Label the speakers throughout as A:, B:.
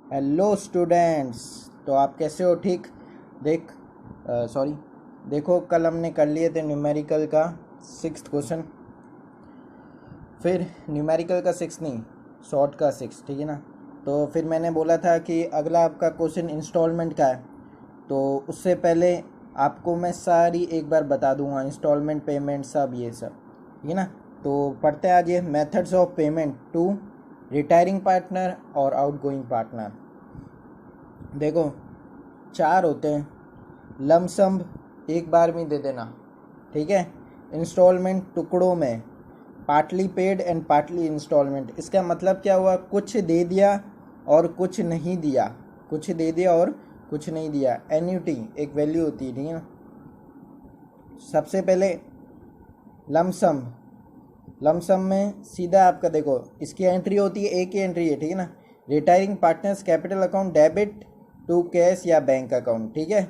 A: Hello students. तो आप कैसे हो? ठीक। सॉरी, देखो कल हमने कर लिए थे न्यूमेरिकल का 6th क्वेश्चन, फिर न्यूमेरिकल का 6 नहीं, शॉर्ट का 6, ठीक है ना। तो फिर मैंने बोला था कि अगला आपका क्वेश्चन इंस्टॉलमेंट का है, तो उससे पहले आपको मैं सारी एक बार बता दूंगा, इंस्टॉलमेंट, पेमेंट, सब ये सब, ठीक है ना। तो पढ़ते हैं आज ये methods of payment to retiring partner और आउटगोइंग पार्टनर। देखो 4 होते हैं। लमसम एक बार में दे देना, ठीक है। इंस्टॉलमेंट टुकड़ों में, partly paid and partly instalment. इसका मतलब क्या हुआ? कुछ दे दिया और कुछ नहीं दिया, कुछ दे दिया और कुछ नहीं दिया। एन्युटी एक वैल्यू होती है, ठीक है ना। सबसे पहले लमसम, लमसम में सीधा आपका देखो इसकी एंट्री होती है, एक ही एंट्री है, ठीक है ना। Retiring partners capital account debit to cash या बैंक अकाउंट, ठीक है।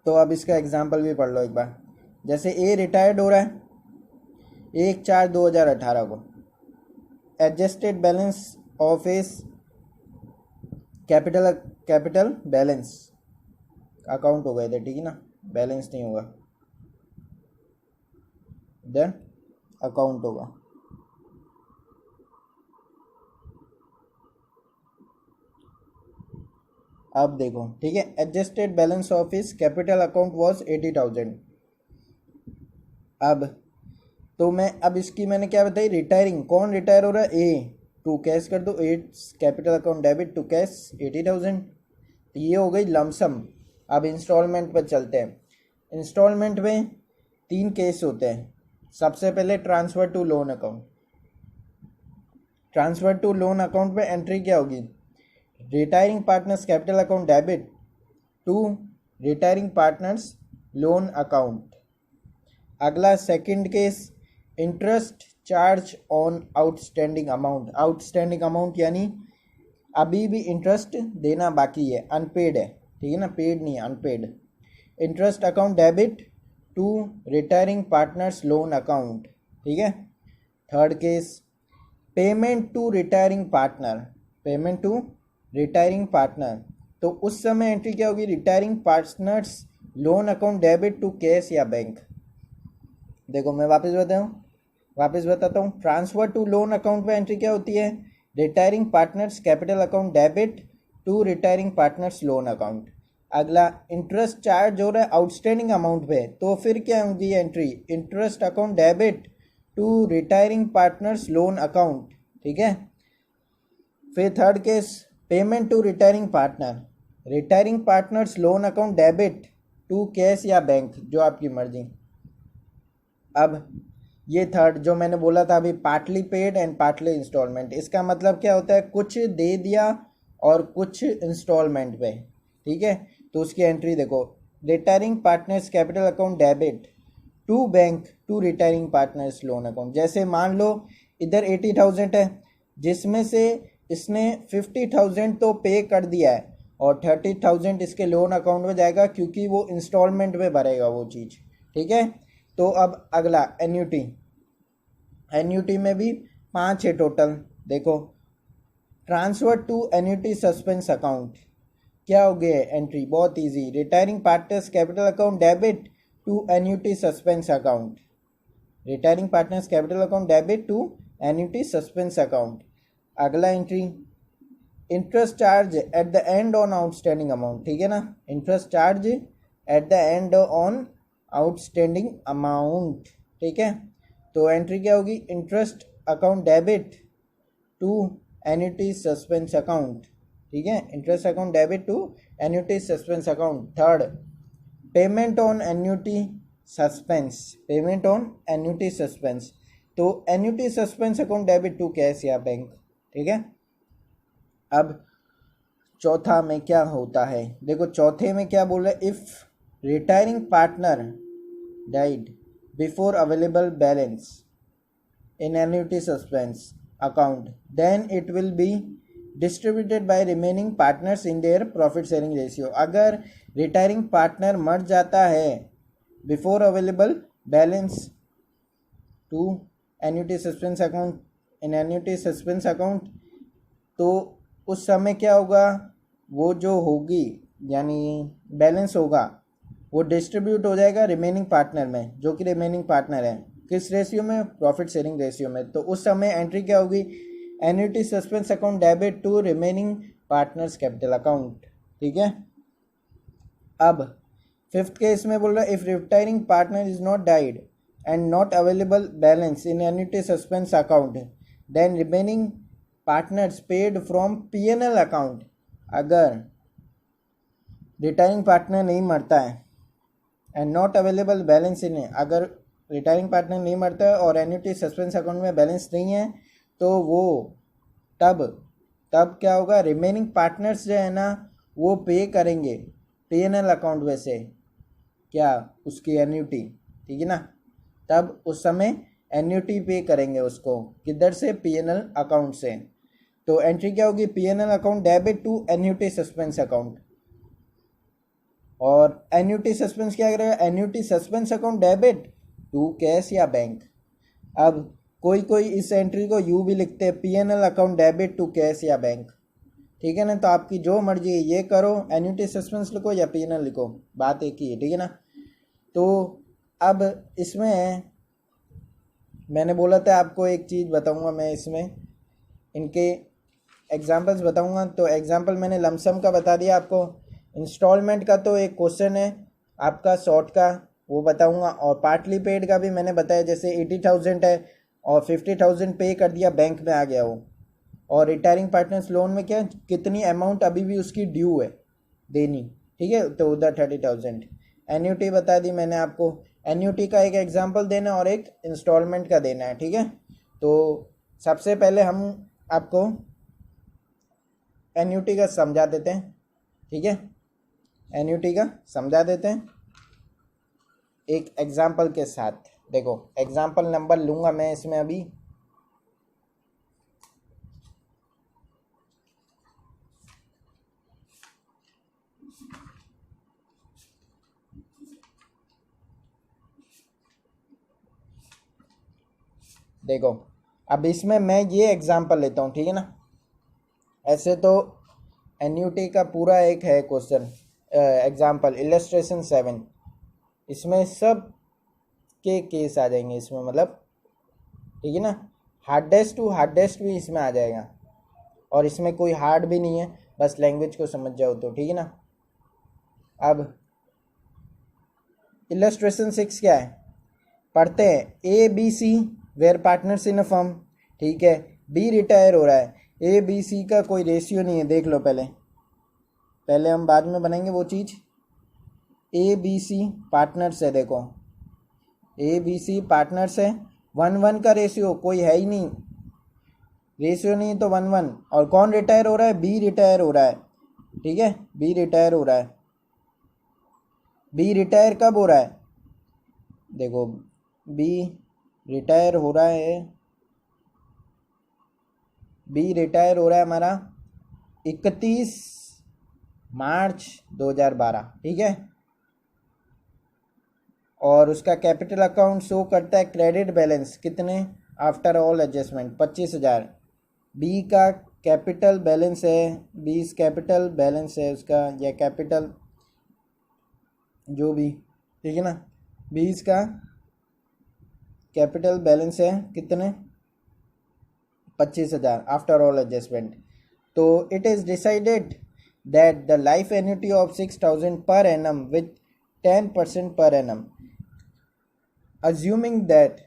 A: तो अब इसका एग्जांपल भी पढ़ लो एक बार। जैसे ए रिटायर्ड हो रहा है 1/4/2018 को। एडजस्टेड बैलेंस ऑफ इस कैपिटल बैलेंस अकाउंट होगा इधर, ठीक है ना, बैलेंस नहीं होगा, इधर अकाउंट होगा। अब देखो, ठीक है, एडजस्टेड बैलेंस ऑफ इस कैपिटल अकाउंट वॉज 80,000। अब तो मैं अब इसकी मैंने क्या बताई, रिटायरिंग, कौन रिटायर हो रहा है? ए, टू कैश कर दो, 8 capital account debit to cash 80,000। ये हो गई लमसम। अब इंस्टॉलमेंट पर चलते हैं। इंस्टॉलमेंट में 3 केस होते हैं। सबसे पहले transfer to loan account. Transfer to loan account में एंट्री क्या होगी? Retiring partners capital account debit to retiring partners loan account. अगला second case, interest charge on outstanding amount. Outstanding amount यानी अभी भी इंटरेस्ट देना बाकी है, अनपेड है, ठीक है ना, पेड नहीं है, unpaid. Interest account debit to retiring partners loan account, ठीक है। Third case, payment to retiring partner. Payment to retiring partner, तो उस समय एंट्री क्या होगी? Retiring partners loan account debit to cash या बैंक। देखो मैं वापस बताता हूँ। ट्रांसफ़र टू लोन अकाउंट में एंट्री क्या होती है? Retiring partners capital account debit to retiring partners loan account. अगला इंटरेस्ट चार्ज हो रहा है आउटस्टैंडिंग अमाउंट पे, तो फिर क्या होगी entry? Interest account debit to retiring partners loan account, ठीक है। फिर third case, payment to retiring partner, retiring partners loan account debit to cash या बैंक, जो आपकी मर्जी। अब ये थर्ड जो मैंने बोला था अभी, partly paid and partly instalment, इसका मतलब क्या होता है? कुछ दे दिया और कुछ इंस्टॉलमेंट पे, ठीक है। तो उसकी एंट्री देखो, retiring partners capital account debit to bank to retiring partners loan account. जैसे मान लो इधर 80,000 है, जिसमें से इसने 50,000 तो पे कर दिया है और 30,000 इसके लोन अकाउंट में जाएगा, क्योंकि वो इंस्टॉलमेंट में भरेगा वो चीज़, ठीक है। तो अब अगला एन्यूटी। एन्यूटी में भी 5 है टोटल। देखो, transfer to annuity suspense account, क्या हो गया एंट्री? बहुत easy, retiring partners capital account debit to annuity suspense account. Retiring partners capital account debit to annuity suspense account. अगला entry, interest charge at the end on outstanding amount, ठीक है ना। Interest charge at the end on outstanding amount, ठीक है। तो entry क्या होगी? Interest account debit to annuity suspense account, ठीक है। Interest account debit to annuity suspense account. Third, payment on annuity suspense, payment on annuity suspense, तो annuity suspense account debit to cash या bank, ठीक है। अब चौथा में क्या होता है? देखो चौथे में क्या बोल रहा है, if retiring partner died before available balance in annuity suspense account, then it will be distributed by remaining partners in their profit sharing ratio. अगर रिटायरिंग पार्टनर मर जाता है before available balance to annuity suspense account, in annuity suspense account, तो उस समय क्या होगा, वो जो होगी यानी बैलेंस होगा वो डिस्ट्रीब्यूट हो जाएगा रिमेनिंग पार्टनर में, जो कि रिमेनिंग पार्टनर है किस रेशियो में, प्रॉफिट शेयरिंग रेशियो में। तो उस समय एंट्री क्या होगी, annuity suspense account debit to remaining partners capital account. ठीक है। अब फिफ्थ केस में बोल रहा है, if retiring partner is not died and not available balance in annuity suspense account then remaining partners paid from P N L account. अगर retiring partner नहीं मरता है and not available balance in, अगर रिटायरिंग पार्टनर नहीं मरता है और एन्युटी सस्पेंस अकाउंट में बैलेंस नहीं है, तो वो तब क्या होगा, रिमेनिंग पार्टनर्स जो है ना वो पे करेंगे पीएनएल अकाउंट में से क्या, उसकी एन्युटी। ठीक है ना, तब उस समय एन्युटी पे करेंगे उसको, किधर से, पीएनएल अकाउंट से। तो एंट्री क्या होगी, P N L account debit to annuity suspense account. और एन्युटी सस्पेंस क्या करेगा, annuity suspense account debit to cash या बैंक। अब कोई इस एंट्री को यू भी लिखते हैं, P N L account debit to cash या बैंक। ठीक है ना, तो आपकी जो मर्जी है ये करो, एन्युटी सस्पेंस लिखो या पीएनएल लिखो, बात एक ही है। ठीक है ना। तो अब इसमें मैंने बोला था आपको एक चीज़ बताऊंगा मैं, इसमें इनके एग्जांपल्स बताऊंगा। तो एग्जांपल मैंने लमसम का बता दिया आपको, इंस्टॉलमेंट का तो एक क्वेश्चन है आपका शॉर्ट का, वो बताऊंगा। और पार्टली पेड का भी मैंने बताया, जैसे 80,000 है और 50,000 पे कर दिया, बैंक में आ गया वो। और रिटायरिंग पार्टनर्स लोन में क्या, कितनी अमाउंट अभी भी उसकी ड्यू है देनी। ठीक है, तो उधर 30,000। एन्युटी बता दी मैंने आपको, एन्युटी का एक एग्जांपल देना और एक इंस्टॉलमेंट का देना है। ठीक है, तो सबसे पहले हम आपको एन्युटी का समझा देते हैं। ठीक है, एन्युटी का समझा देते हैं एक एग्जांपल के साथ। देखो एग्जांपल नंबर लूँगा मैं इसमें अभी, देखो अब इसमें मैं ये एग्जांपल लेता हूँ। ठीक है ना, ऐसे तो एन्युटी का पूरा एक है क्वेश्चन एग्जांपल, इलस्ट्रेशन 7, इसमें सब के केस आ जाएंगे इसमें, मतलब ठीक है ना, हार्डेस्ट टू हार्डेस्ट भी इसमें आ जाएगा। और इसमें कोई हार्ड भी नहीं है, बस लैंग्वेज को समझ जाओ तो। ठीक है ना, अब इलस्ट्रेशन 6 क्या है, पढ़ते हैं। A B C where partners in a firm. ठीक है, बी रिटायर हो रहा है, ए बी सी का कोई रेशियो नहीं है, देख लो पहले हम बाद में बनाएंगे वो चीज़। ए बी सी पार्टनर्स है, देखो ए बी सी पार्टनर्स है, 1:1 का रेशियो कोई है ही नहीं, रेशियो नहीं तो 1:1। और कौन रिटायर हो रहा है, बी रिटायर हो रहा है। ठीक है, बी रिटायर हो रहा है। बी रिटायर कब हो रहा है, देखो बी रिटायर हो रहा है, बी रिटायर हो रहा है हमारा 31 मार्च 2012। ठीक है, और उसका कैपिटल अकाउंट शो करता है क्रेडिट बैलेंस कितने, आफ्टर ऑल एडजस्टमेंट 25,000। बी का कैपिटल बैलेंस है, 20 कैपिटल बैलेंस है उसका, या कैपिटल जो भी। ठीक है ना, 20 का कैपिटल बैलेंस है कितने, 25,000 आफ्टर ऑल एडजस्टमेंट। तो it is decided that the life annuity of 6,000 per annum with 10% per annum, assuming that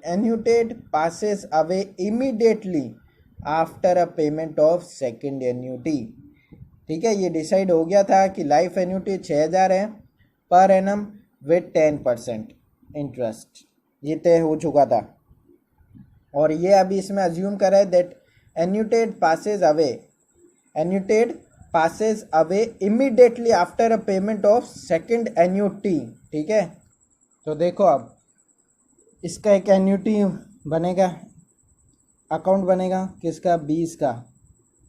A: annuitant passes away immediately after a payment of second annuity। ठीक है, ये डिसाइड हो गया था कि लाइफ एन्युटी 6,000 है per annum with 10% interest, ये तय हो चुका था। और ये अभी इसमें अज्यूम करा है that एन्युटेड passes away immediately after a payment of second annuity। ठीक है, तो देखो अब इसका एक एन्युटी बनेगा, अकाउंट बनेगा किसका, 20 का,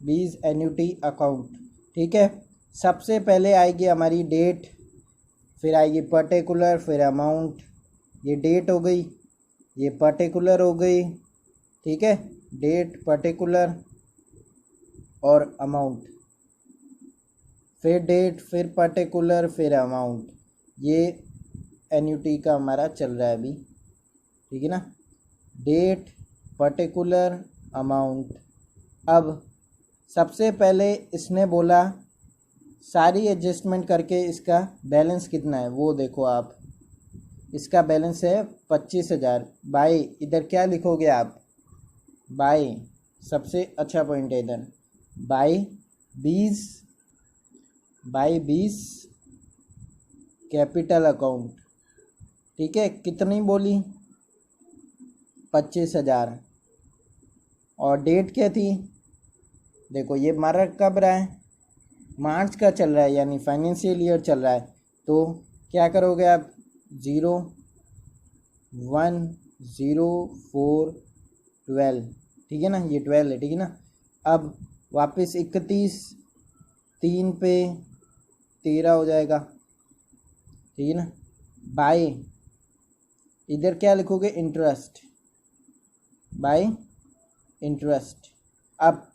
A: 20 एन्युटी अकाउंट। ठीक है, सबसे पहले आएगी हमारी डेट, फिर आएगी पर्टिकुलर, फिर अमाउंट। ये डेट हो गई, ये पर्टिकुलर हो गई। ठीक है, डेट पर्टिकुलर, और अमाउंट, फिर डेट, फिर पर्टिकुलर, फिर अमाउंट। ये एन्युटी का हमारा चल रहा है अभी, ठीक है ना। Date, particular, amount. अब सबसे पहले इसने बोला सारी एडजस्टमेंट करके इसका बैलेंस कितना है वो देखो आप। इसका बैलेंस है 25,000 बाई, इधर क्या लिखोगे आप, बाई, सबसे अच्छा पॉइंट है इधर, बाई 20 कैपिटल अकाउंट, ठीक है। कितनी बोली, 25,000। और डेट क्या थी, देखो ये हमारा कब रहा है, मार्च का चल रहा है, यानी फाइनेंशियल ईयर चल रहा है। तो क्या करोगे आप, 01/04/12, ठीक है ना, ये 12 है, ठीक है ना। अब वापस 31/3 पे 13 हो जाएगा, ठीक है ना। बाय, इधर क्या लिखोगे, इंटरेस्ट, बाय इंटरेस्ट। अब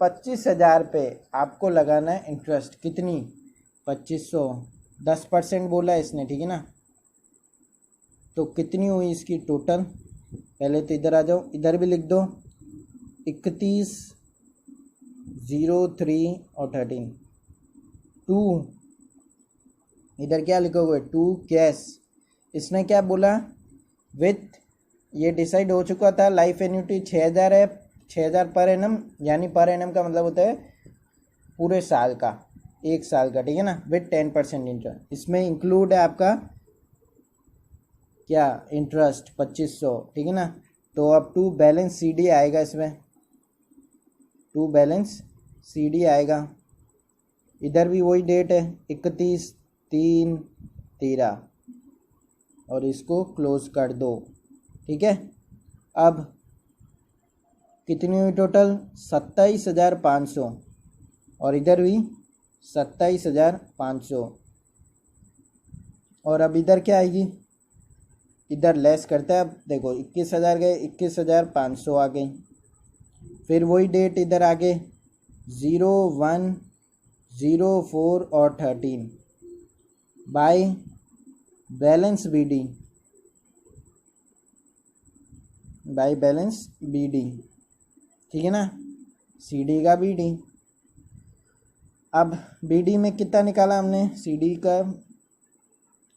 A: 25,000 पे आपको लगाना है इंटरेस्ट, कितनी, 2500, 10% बोला इसने, ठीक है ना। तो कितनी हुई इसकी टोटल, पहले तो इधर आ जाओ, इधर भी लिख दो 31/03 और 13, 2, इधर क्या लिखोगे, 2 कैश। इसने क्या बोला, विथ, ये डिसाइड हो चुका था, लाइफ एन्यूटी 6,000 है, 6,000 पर एनम, यानी पर एनम का मतलब होता है पूरे साल का, एक साल का, ठीक है ना, विथ 10% इंटरेस्ट। इसमें इंक्लूड है आपका क्या, इंटरेस्ट 2500, ठीक है ना। तो अब टू बैलेंस CD आएगा, इसमें टू बैलेंस CD आएगा। इधर भी वही डेट है, 31/3/13, और इसको क्लोज कर दो, ठीक है। अब कितनी हुई टोटल, 27,500, और इधर भी 27,500। और अब इधर क्या आएगी, इधर लेस करता है, अब देखो 21,000 गए, 21,500 आ गई। फिर वही डेट इधर आगे 01/04 और 13 by balance BD, by balance BD, ठीक है ना, CD का BD। अब BD में कितना निकाला हमने, CD का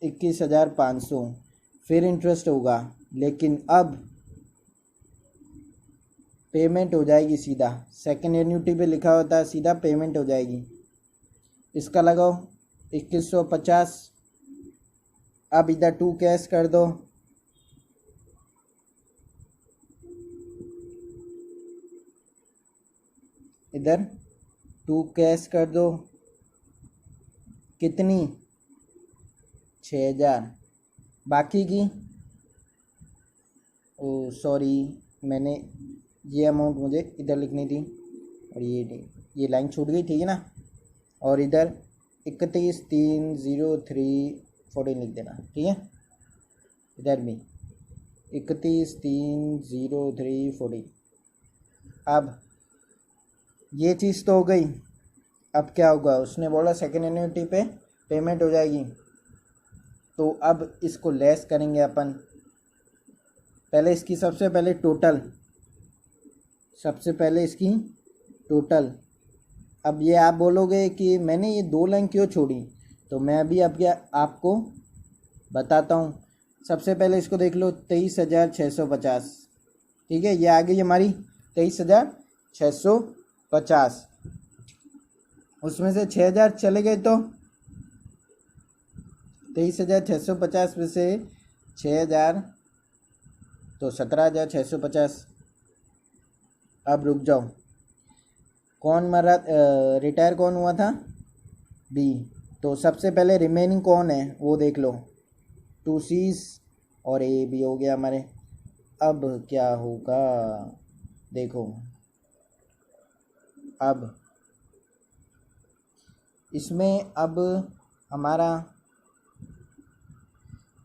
A: 21,500, फिर इंटरेस्ट होगा, लेकिन अब पेमेंट हो जाएगी सीधा, सेकेंड एन्यूटी पे लिखा होता है, सीधा पेमेंट हो जाएगी। इसका लगाओ 2150। अब इधर 2 कैश कर दो, इधर 2 कैश कर दो, कितनी, 6,000। बाकी की, ओ सॉरी, मैंने ये अमाउंट मुझे इधर लिखनी थी, और ये लाइन छूट गई, ठीक है ना। और इधर 31/3/03/14 लिख देना, ठीक है। इधर भी 31/3/03/14। अब ये चीज़ तो हो गई। अब क्या होगा, उसने बोला सेकेंड एन्युटी पे पेमेंट हो जाएगी, तो अब इसको लेस करेंगे अपन। पहले इसकी सबसे पहले इसकी टोटल। अब ये आप बोलोगे कि मैंने ये 2 लाइन क्यों छोड़ी, तो मैं अभी आपको बताता हूँ। सबसे पहले इसको देख लो, 23,650, ठीक है, ये आ गई हमारी 23,650। उसमें से 6,000 चले गए, तो 23,650 में से 6,000 तो 17,650। अब रुक जाओ, कौन मरा, रिटायर कौन हुआ था, B। तो सबसे पहले रिमेनिंग कौन है वो देख लो, 2 C's और A भी हो गया हमारे। अब क्या होगा, देखो, अब इसमें अब हमारा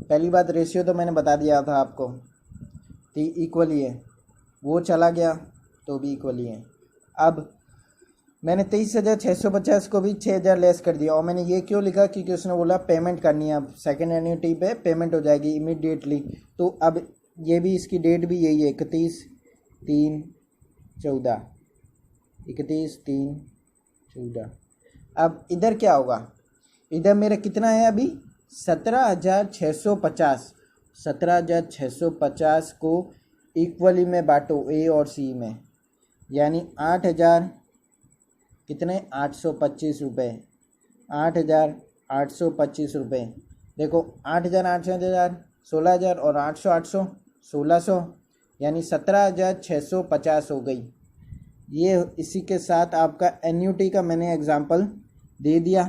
A: पहली बात, रेशियो तो मैंने बता दिया था आपको, इक्वल ही है, वो चला गया तो भी इक्वल ही है। अब मैंने 23,650 को भी 6,000 लेस कर दिया। और मैंने ये क्यों लिखा, क्योंकि उसने बोला पेमेंट करनी है, अब सेकेंड एन्युटी पे पेमेंट हो जाएगी इमीडिएटली। तो अब ये भी, इसकी डेट भी यही है 31/3/14, 31/3/14। अब इधर क्या होगा, इधर मेरा कितना है अभी 17,650। 17,650 को इक्वली में बांटो ए और सी में, यानी 8,000 कितने 825 रुपये, 8,825 रुपये। देखो 8,000 8,000 16,000 और 800 800 1,600, यानी 17,650 हो गई। ये इसी के साथ आपका एन्युटी का मैंने एग्जांपल दे दिया।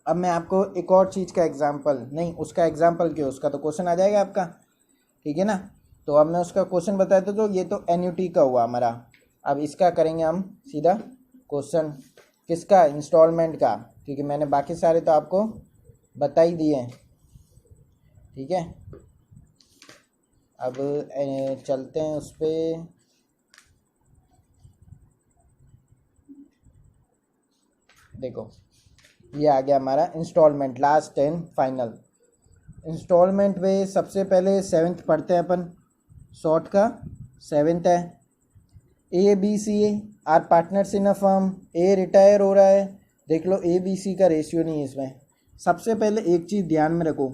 A: अब मैं आपको एक और चीज़ का एग्जांपल, नहीं उसका एग्जांपल क्यों, उसका तो क्वेश्चन आ जाएगा आपका, ठीक है ना। तो अब मैं उसका क्वेश्चन बताता हूँ। तो ये तो एन्युटी का हुआ हमारा। अब इसका करेंगे हम सीधा क्वेश्चन, किसका, इंस्टॉलमेंट का, क्योंकि मैंने बाकी सारे तो आपको बता ही दिए हैं, ठीक है। अब चलते हैं उस पर। देखो ये आ गया हमारा instalment, last and final. Instalment में सबसे पहले 7th पढ़ते हैं अपन, शॉर्ट का 7th है। A B C are partners in a firm. A retire हो रहा है, देख लो ए बी सी का रेशियो नहीं है इसमें। सबसे पहले एक चीज़ ध्यान में रखो,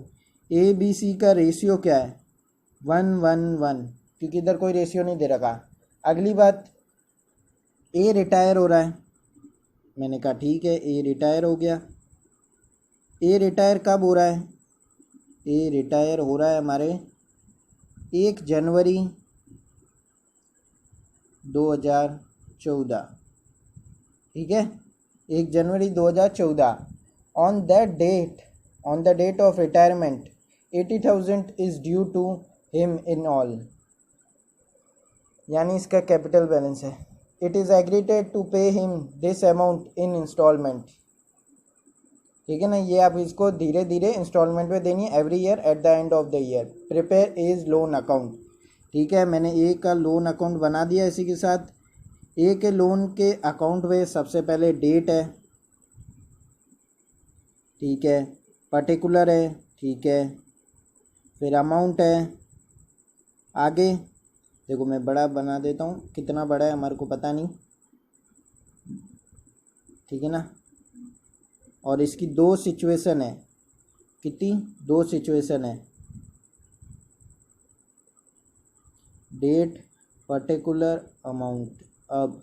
A: ए बी सी का रेशियो क्या है, 1:1:1, क्योंकि इधर कोई रेशियो नहीं दे रखा। अगली बात, ए रिटायर हो रहा है, मैंने कहा ठीक है ए रिटायर हो गया। ए रिटायर कब हो रहा है, ए रिटायर हो रहा है हमारे 1 जनवरी 2014, ठीक है, 1 जनवरी 2014। On the date of retirement 80,000 is due to him in all, यानी इसका कैपिटल बैलेंस है। It is agreed to pay him this amount in instalment, ठीक है ना। ये आप इसको धीरे धीरे इंस्टॉलमेंट में देनी है every year at the end of the year. Prepare as loan account, ठीक है, मैंने ए का लोन अकाउंट बना दिया। इसी के साथ ए के लोन के अकाउंट में सबसे पहले डेट है, ठीक है, पर्टिकुलर है, ठीक है, फिर अमाउंट है। आगे देखो मैं बड़ा बना देता हूँ, कितना बड़ा है हमारे को पता नहीं, ठीक है ना। और इसकी 2 सिचुएशन है, कितनी 2 सिचुएशन है, डेट पर्टिकुलर अमाउंट। अब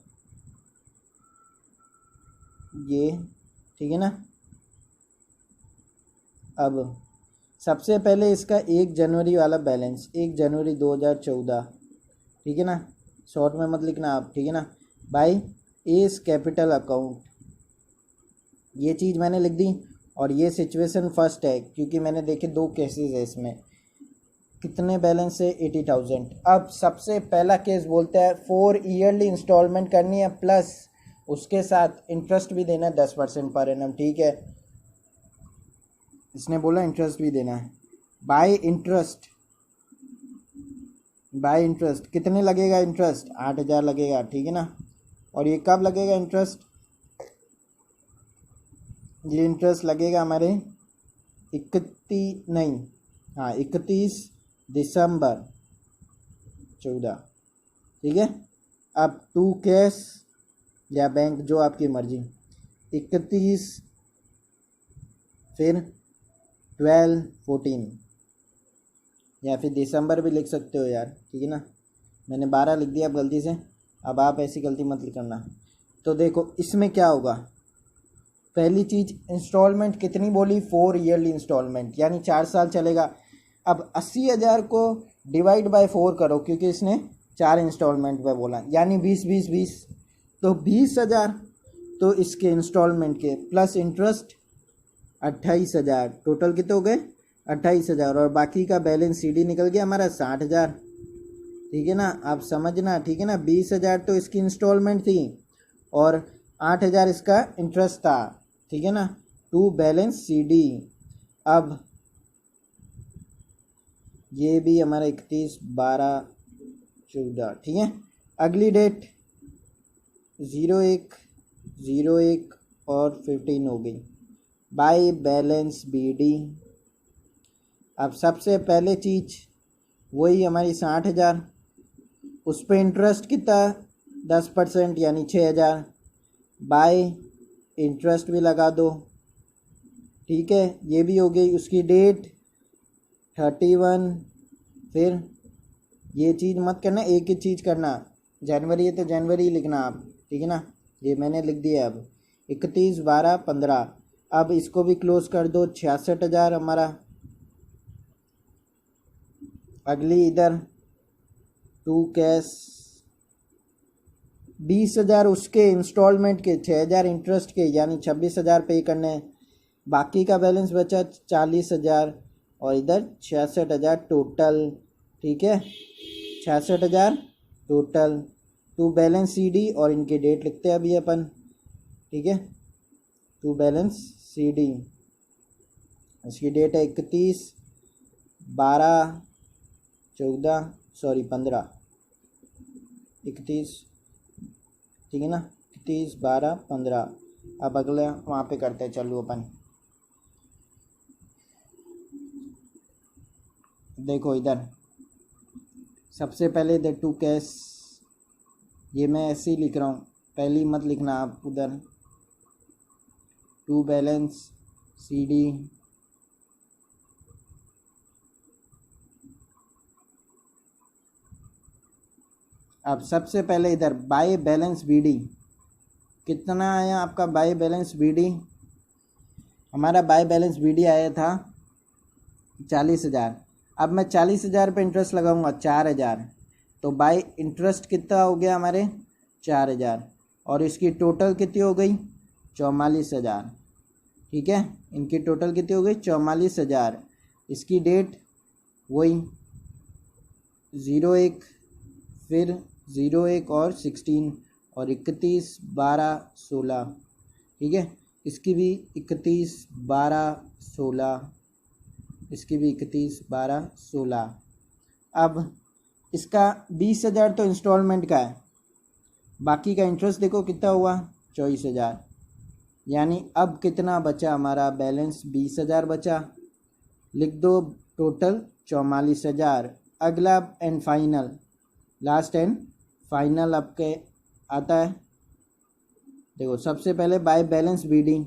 A: ये ठीक है ना। अब सबसे पहले इसका 1 जनवरी वाला बैलेंस, 1 जनवरी 2014, ठीक है ना, शॉर्ट में मत लिखना आप, ठीक है ना, बाय एस कैपिटल अकाउंट, ये चीज़ मैंने लिख दी। और ये सिचुएशन फर्स्ट है, क्योंकि मैंने देखे 2 केसेस है इसमें। कितने बैलेंस है 80,000। अब सबसे पहला केस बोलता है 4 ईयरली इंस्टॉलमेंट करनी है, प्लस उसके साथ इंटरेस्ट भी देना है 10% पर एनम, ठीक है, इसने बोला इंटरेस्ट भी देना है। बाय इंटरेस्ट कितने लगेगा इंटरेस्ट, 8,000 लगेगा, ठीक है ना। और ये कब लगेगा इंटरेस्ट, ये इंटरेस्ट लगेगा हमारे 31 दिसंबर 14, ठीक है। अब 2 कैश या बैंक, जो आपकी मर्जी, 31 फिर 12/14, या फिर दिसंबर भी लिख सकते हो यार, ठीक है ना। मैंने 12 लिख दिया अब गलती से, अब आप ऐसी गलती मत करना। तो देखो इसमें क्या होगा, पहली चीज़ इंस्टॉलमेंट कितनी बोली, 4 ईयरली इंस्टॉलमेंट, यानी 4 साल चलेगा। अब 80,000 को डिवाइड बाय 4 करो, क्योंकि इसने 4 इंस्टॉलमेंट में बोला, यानी 20 तो 20,000 तो इसके इंस्टॉलमेंट के प्लस इंटरेस्ट 28,000, टोटल कितने हो गए 28,000। और बाकी का बैलेंस सीडी निकल गया हमारा 60,000, ठीक है ना। आप समझना, ठीक है ना, 20,000 तो इसकी इंस्टॉलमेंट थी और 8,000 इसका इंटरेस्ट था, ठीक है ना, टू बैलेंस सीडी। अब ये भी हमारा 31/12/14, ठीक है। अगली डेट ज़ीरो एक और 15 हो गई। By balance BD। अब सबसे पहले चीज़ वही हमारी 60,000, उस पर इंटरेस्ट कितना 10% यानी 6,000। बाय इंटरेस्ट भी लगा दो, ठीक है, ये भी हो गई। उसकी डेट 31। फिर ये चीज़ मत करना, एक ही चीज़ करना, जनवरी है तो जनवरी लिखना आप, ठीक है ना। ये मैंने लिख दिया। अब 31/12/15। अब इसको भी क्लोज कर दो, 66,000 हमारा। अगली इधर टू कैश 20,000 उसके इंस्टॉलमेंट के, 6,000 इंटरेस्ट के, यानी 26,000 पे करने हैं। बाकी का बैलेंस बचा 40,000 और इधर 66,000 टोटल, ठीक है, 66,000 टोटल। टू बैलेंस CD और इनकी डेट लिखते हैं अभी अपन, ठीक है। टू बैलेंस CD, इसकी डेट है 31/12/14 31, ठीक है ना, 31/12/15। अब अगले वहाँ पे करते हैं, चलो अपन देखो इधर सबसे पहले इधर टू कैश, ये मैं ऐसे ही लिख रहा हूँ, पहली मत लिखना आप उधर। टू बैलेंस CD, अब सबसे पहले इधर बाय बैलेंस BD कितना आया आपका। बाय बैलेंस BD हमारा बाय बैलेंस BD आया था 40,000। अब मैं 40,000 पे इंटरेस्ट लगाऊंगा 4,000, तो बाय इंटरेस्ट कितना हो गया हमारे 4,000 और इसकी टोटल कितनी हो गई 44,000, ठीक है। इनकी टोटल कितनी हो गई 44,000। इसकी डेट वही 01, फिर 01 और 16 और 31/12/16, ठीक है। इसकी भी 31/12/16, इसकी भी 31/12/16। अब इसका 20,000 तो इंस्टॉलमेंट का है, बाकी का इंटरेस्ट देखो कितना हुआ 24,000, यानी अब कितना बचा हमारा बैलेंस 20,000 बचा। लिख दो टोटल 44,000। अगला and final, last and final आपके आता है, देखो सबसे पहले बाय बैलेंस BD,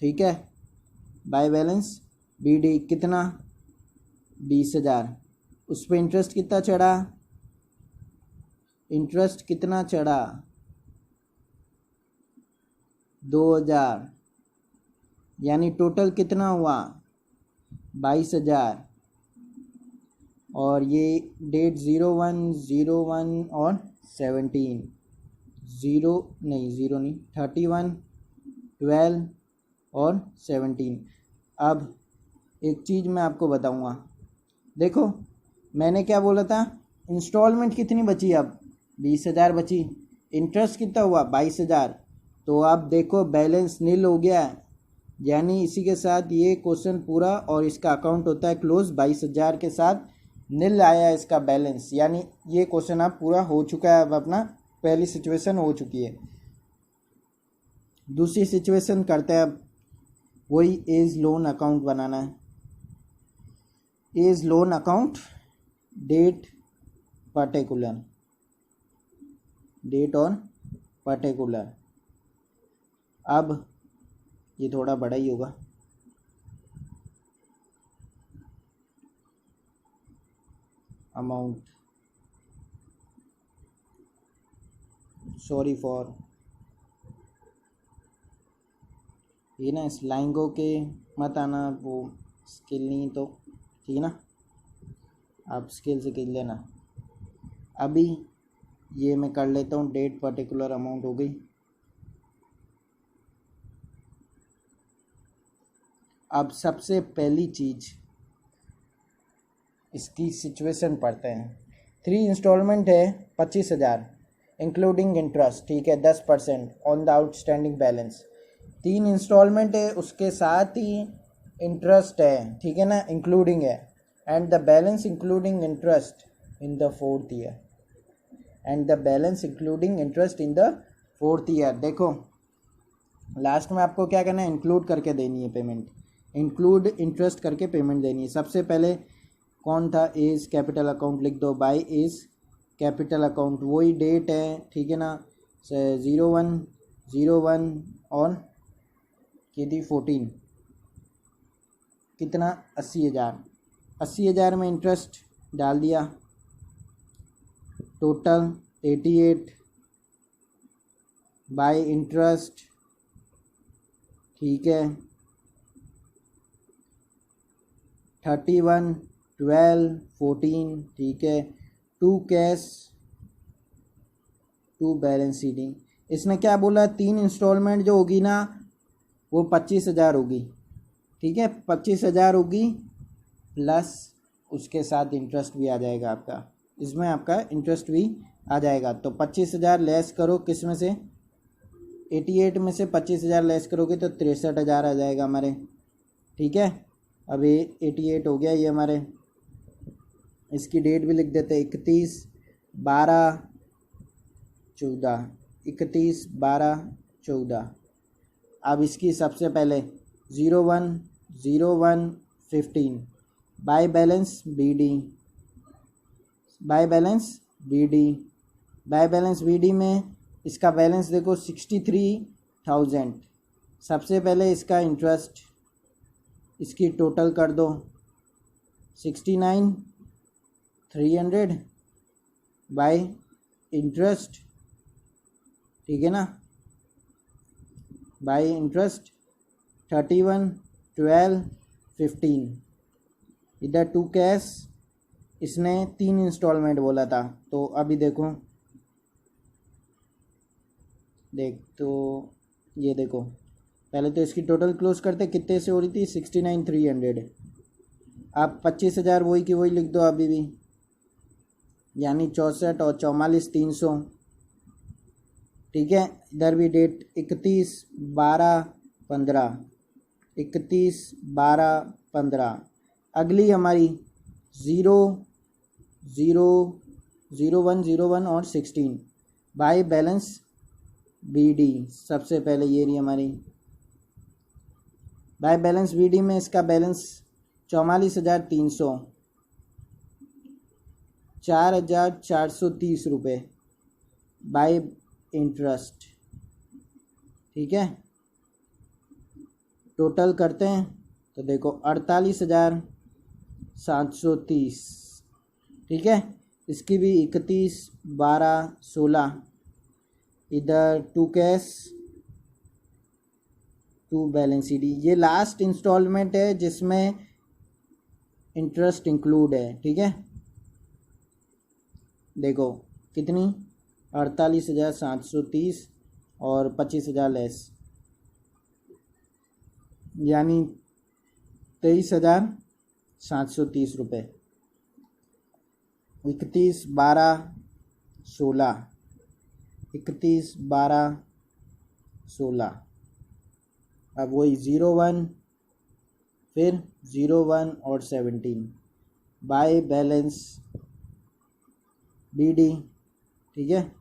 A: ठीक है। बाय बैलेंस BD कितना 20,000, उस पर इंटरेस्ट कितना चढ़ा, इंटरेस्ट कितना चढ़ा 2,000, यानी टोटल कितना हुआ 22,000। और ये डेट 01 और 17, 31, 12 और 17। अब एक चीज़ मैं आपको बताऊंगा, देखो मैंने क्या बोला था, इंस्टॉलमेंट कितनी बची, अब 20,000 बची, इंटरेस्ट कितना हुआ 22,000, तो आप देखो बैलेंस नील हो गया है, यानी इसी के साथ ये क्वेश्चन पूरा और इसका अकाउंट होता है क्लोज। 22,000 के साथ नील आया इसका बैलेंस, यानी ये क्वेश्चन आप पूरा हो चुका है। अब अपना पहली सिचुएशन हो चुकी है। दूसरी सिचुएशन करते हैं, अब वही एज लोन अकाउंट बनाना है। As loan account, date particular, date और पर्टिकुलर। अब ये थोड़ा बड़ा ही होगा, अमाउंट, सॉरी फॉर ये ना स्लैंगों के मत आना, वो स्किल नहीं तो, ठीक है ना, आप स्किल से कर लेना। अभी ये मैं कर लेता हूँ, डेट पर्टिकुलर अमाउंट हो गई। अब सबसे पहली चीज़ इसकी सिचुएशन पढ़ते हैं। 3 इंस्टॉलमेंट है 25,000 इंक्लूडिंग इंटरेस्ट, ठीक है, 10% on the outstanding balance. 3 instalment है, उसके साथ ही इंटरेस्ट है, ठीक है ना, इंक्लूडिंग है, and the balance including interest in the 4th year. And the balance including interest in the 4th year. देखो लास्ट में आपको क्या करना है, इंक्लूड करके देनी है पेमेंट, इंक्लूड इंटरेस्ट करके पेमेंट देनी है। सबसे पहले कौन था, एज कैपिटल अकाउंट लिख दो, बाय एज कैपिटल अकाउंट, वही डेट है, ठीक है ना, 01/01 और कितनी 14, कितना 80,000, 80,000 में इंटरेस्ट डाल दिया, टोटल 88 बाय इंटरेस्ट, ठीक है, 31, 12, 14, ठीक है, 2 कैश 2 बैलेंस शीटिंग। इसने क्या बोला, 3 इंस्टॉलमेंट जो होगी ना वो 25,000 होगी, ठीक है, 25,000 होगी प्लस उसके साथ इंटरेस्ट भी आ जाएगा आपका, इसमें आपका इंटरेस्ट भी आ जाएगा। तो 25,000 लेस करो किस में से, 88 में से 25,000 लेस करोगे तो 63,000 आ जाएगा हमारे, ठीक है। अभी 88 हो गया ये हमारे, इसकी डेट भी लिख देते 31/12/14, 31/12/14। अब इसकी सबसे पहले 01/01/15 by balance BD, by balance BD, by balance BD में इसका बैलेंस देखो 63,000। सबसे पहले इसका इंटरेस्ट, इसकी टोटल कर दो 69,300 बाय इंटरेस्ट, ठीक है ना, बाय इंटरेस्ट 31/12/15। इधर 2 कैश, इसने 3 इंस्टॉलमेंट बोला था, तो अभी देखो तो ये देखो पहले तो इसकी टोटल क्लोज करते, कितने से हो रही थी 69,300। आप 25,000 वही की वही लिख दो अभी भी, यानी 64 और 44,300, ठीक है। इधर भी डेट 31/12/15, 31/12/15। अगली हमारी 0/0/01/01 और 16 बाय बैलेंस बीडी। सबसे पहले ये रही हमारी बाय बैलेंस बीडी में इसका बैलेंस 44,300, 4,430 रुपये बाय इंटरेस्ट, ठीक है। टोटल करते हैं तो देखो 48,730, ठीक है। इसकी भी 31/12/16। इधर 2 कैश 2 बैलेंस शीट। ये लास्ट इंस्टॉलमेंट है जिसमें इंटरेस्ट इंक्लूड है, ठीक है। देखो कितनी 48,730 और 25,000 लेस, यानी 23,730 रुपये। 31/12/16, 31/12/16। अब वही 01, फिर 01 और 17 बाय बैलेंस बीडी, ठीक है,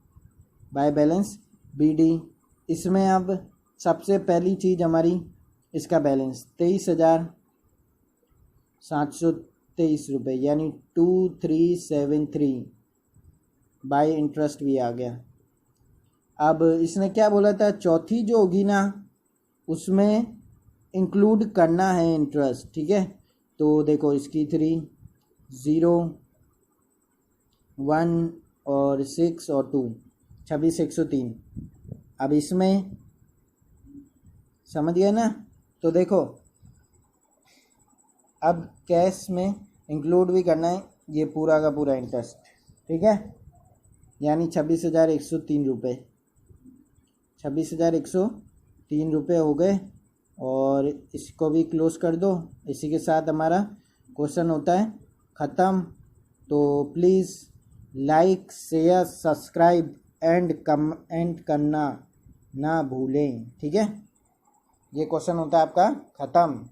A: बाय बैलेंस बीडी। इसमें अब सबसे पहली चीज़ हमारी इसका बैलेंस 23,723 रुपये, यानी 2373 बाय इंटरेस्ट भी आ गया। अब इसने क्या बोला था, चौथी जो होगी ना उसमें इंक्लूड करना है इंटरेस्ट, ठीक है। तो देखो इसकी 3, 0, 1 और 6 और 2, 26,103। अब इसमें समझ गए ना, तो देखो अब कैश में इंक्लूड भी करना है ये पूरा का पूरा इंटरेस्ट, ठीक है, यानी 26,103 रुपये, 26,103 रुपये हो गए। और इसको भी क्लोज कर दो। इसी के साथ हमारा क्वेश्चन होता है ख़त्म। तो please like, share, subscribe and comment करना ना भूलें, ठीक है। ये क्वेश्चन होता है आपका ख़त्म।